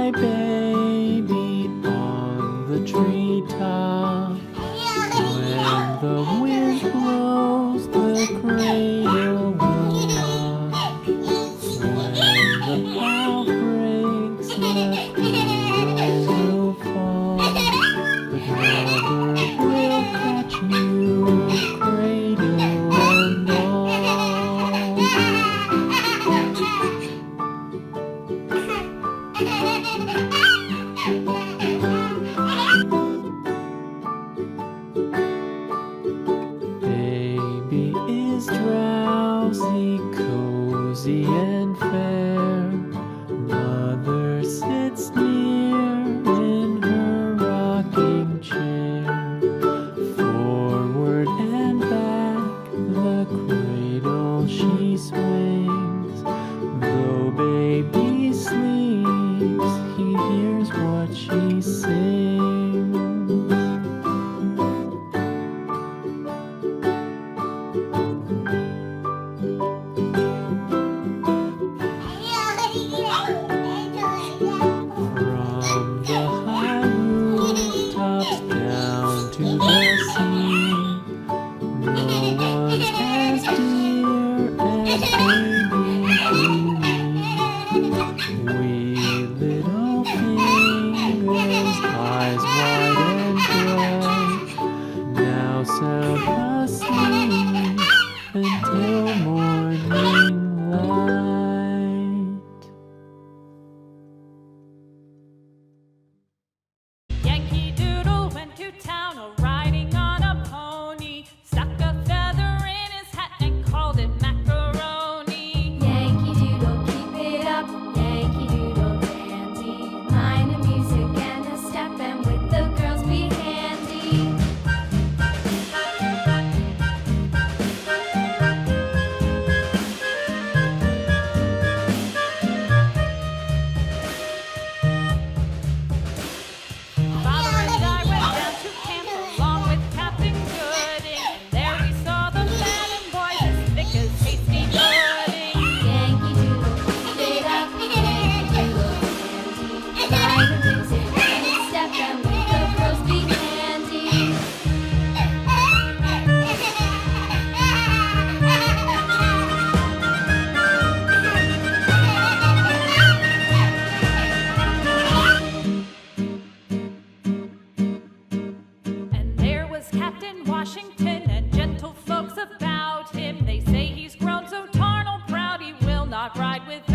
my baby on the treetop. When the wind blows, the cradle will rock. When the bough breaks, the cradle will fall. But never will catch you, cradle and all. Baby is drowsy, cozy and fair. Mother sits near in her rocking chair. Forward and back, the cradle she swings. Though baby sleeps, he hears what she sings. From the high rooftops down to the sea, no one's as dear as baby to me. Wee little fingers, eyes wide and bright, now sound asleep until morning light. Yankee Doodle went to town riding on a pony, stuck a feather in his hat and called it macaroni. Yankee Doodle, keep it up, Yankee Doodle dandy. Mind the music and the step, and with the girls be handy. Father and I went down to camp along with Captain Gooding, and there we saw the men and boys as thick as hasty pudding. Yankee Doodle, keep it up, Yankee Doodle dandy. Mind the music and the step, and with the girls be handy. And there was Captain Washington and gentle folks about him. They say he's grown so tarnal proud he will not ride with